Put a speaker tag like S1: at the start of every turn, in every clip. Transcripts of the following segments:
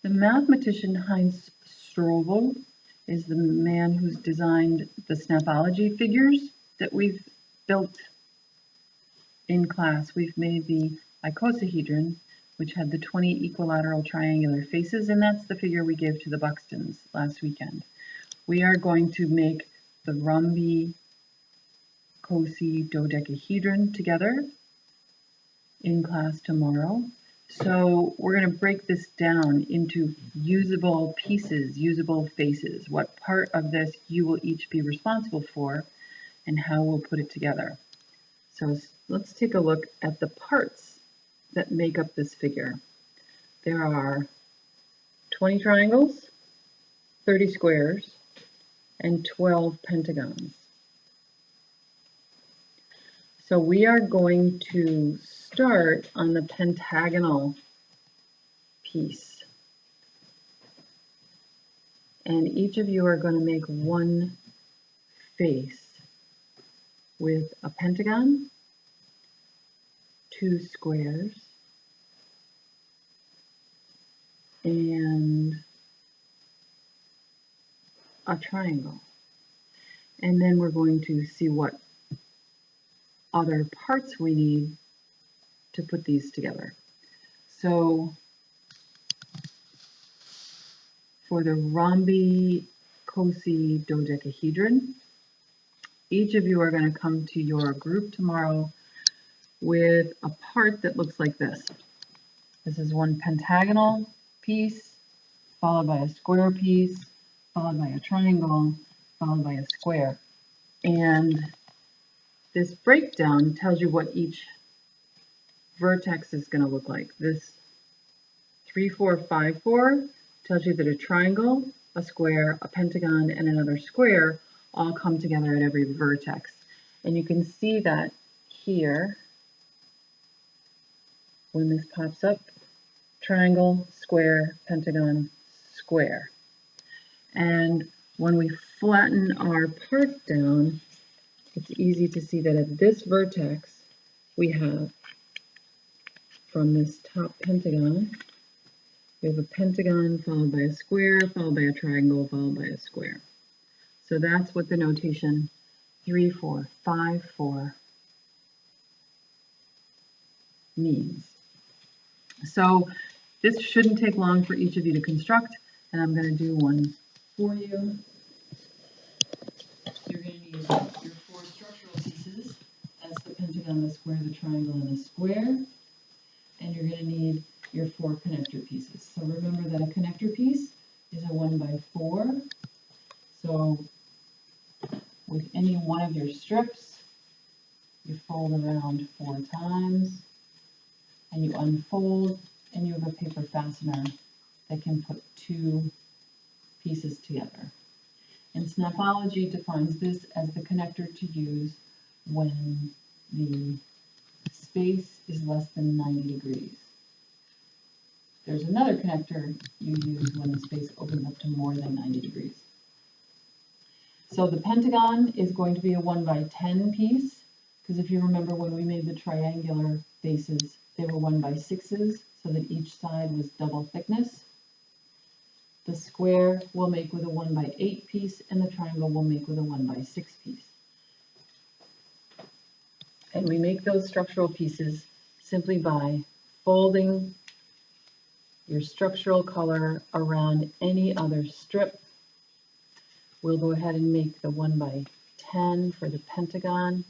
S1: The mathematician Heinz Strobel is the man who's designed the snapology figures that we've built in class. We've made the icosahedron, which had the 20 equilateral triangular faces, and that's the figure we gave to the Buxtons last weekend. We are going to make the rhombicosidodecahedron together in class tomorrow. So we're going to break this down into usable pieces, usable faces, what part of this you will each be responsible for, and how we'll put it together. So let's take a look at the parts that make up this figure. There are 20 triangles, 30 squares, and 12 pentagons. So we are going to start on the pentagonal piece. And each of you are going to make one face with a pentagon, 2 squares, and a triangle. And then we're going to see what other parts we need to put these together. So for the rhombicosidodecahedron, each of you are going to come to your group tomorrow with a part that looks like this. This is one pentagonal piece, followed by a square piece, followed by a triangle, followed by a square. And this breakdown tells you what each vertex is going to look like. This 3, 4, 5, 4 tells you that a triangle, a square, a pentagon, and another square all come together at every vertex. And you can see that here when this pops up: triangle, square, pentagon, square. And when we flatten our part down, it's easy to see that at this vertex we have, from this top pentagon, we have a pentagon followed by a square, followed by a triangle, followed by a square. So that's what the notation 3, 4, 5, 4 means. So this shouldn't take long for each of you to construct, and I'm going to do one for you. You're going to need your 4 structural pieces. That's the pentagon, the square, the triangle, and the square. And you're going to need your 4 connector pieces. So remember that a connector piece is a 1x4. So with any one of your strips, you fold around 4 times, and you unfold, and you have a paper fastener that can put 2 pieces together. And Snapology defines this as the connector to use when the space is less than 90 degrees. There's another connector you use when the space opens up to more than 90 degrees. So the pentagon is going to be a 1x10 piece, because if you remember when we made the triangular faces, they were 1x6s, so that each side was double thickness. The square we'll make with a 1x8 piece, and the triangle we'll make with a 1x6 piece. And we make those structural pieces simply by folding your structural color around any other strip. We'll go ahead and make the 1x10 for the pentagon.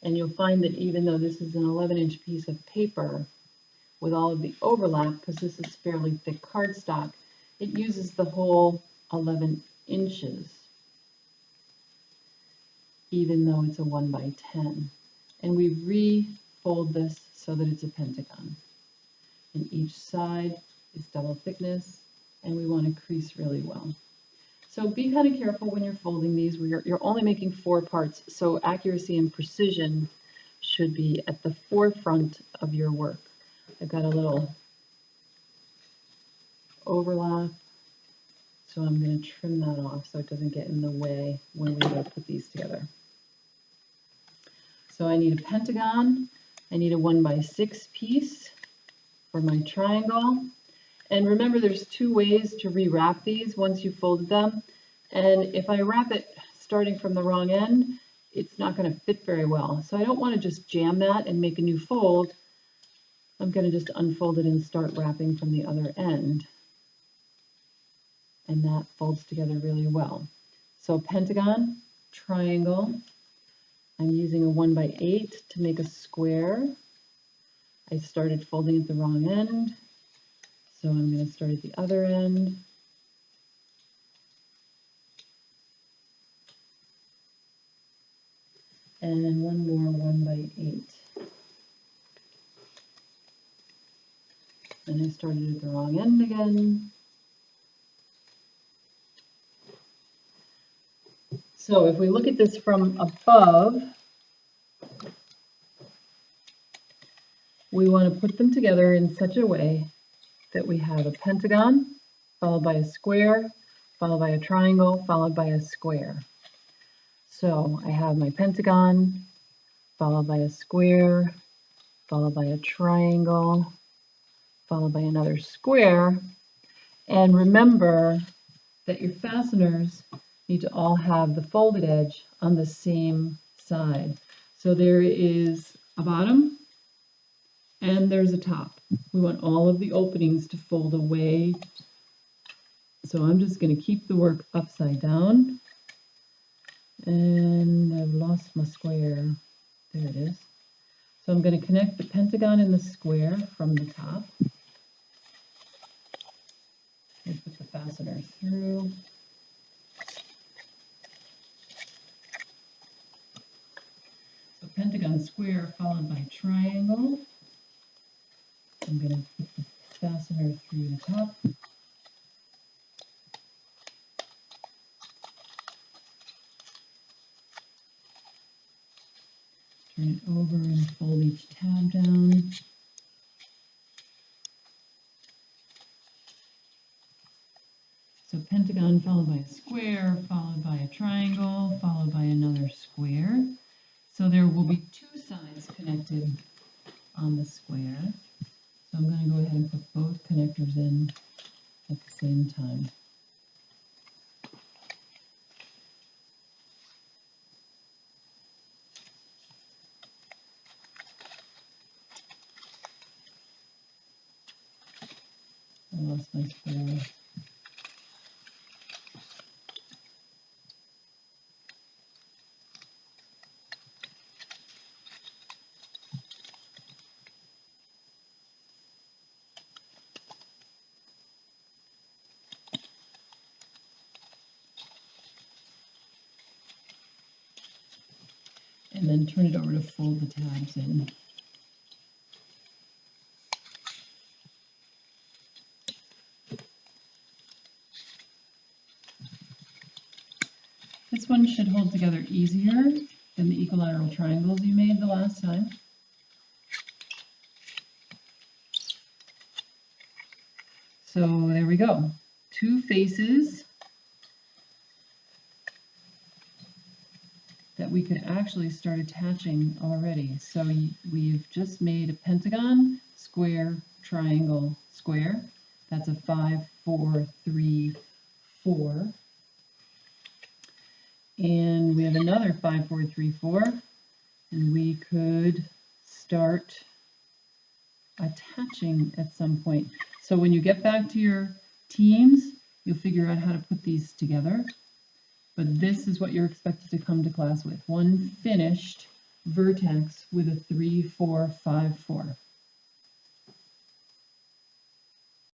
S1: And you'll find that even though this is an 11-inch piece of paper, with all of the overlap, because this is fairly thick cardstock, it uses the whole 11 inches, even though it's a 1x10. And we refold this so that it's a pentagon. And each side is double thickness, and we want to crease really well. So be kind of careful when you're folding these. You're only making 4 parts, so accuracy and precision should be at the forefront of your work. I've got a little overlap, so I'm going to trim that off so it doesn't get in the way when we go put these together. So I need a pentagon, I need a 1x6 piece, for my triangle. And remember, there's two ways to rewrap these once you've folded them. And if I wrap it starting from the wrong end, it's not going to fit very well. So I don't want to just jam that and make a new fold. I'm going to just unfold it and start wrapping from the other end. And that folds together really well. So pentagon, triangle. I'm using a 1x8 to make a square. I started folding at the wrong end, so I'm going to start at the other end. And one more 1x8. And I started at the wrong end again. So if we look at this from above, we want to put them together in such a way that we have a pentagon, followed by a square, followed by a triangle, followed by a square. So I have my pentagon, followed by a square, followed by a triangle, followed by another square. And remember that your fasteners need to all have the folded edge on the same side. So there is a bottom and there's a top. We want all of the openings to fold away. So I'm just going to keep the work upside down. And I've lost my square. There it is. So I'm going to connect the pentagon and the square from the top. And put the fastener through. So pentagon, square, followed by triangle. I'm going to put the fastener through the top. Turn it over and fold each tab down. So pentagon followed by a square, followed by a triangle, followed by another square. So there will be two sides connected on the square. So I'm going to go ahead and put both connectors in at the same time. I lost my square. And then turn it over to fold the tabs in. This one should hold together easier than the equilateral triangles you made the last time. So there we go. Two faces that we could actually start attaching already. So we've just made a pentagon, square, triangle, square. That's a 5, 4, 3, 4. And we have another 5, 4, 3, 4. And we could start attaching at some point. So when you get back to your teams, you'll figure out how to put these together. But this is what you're expected to come to class with. One finished vertex with a 3, 4, 5, 4.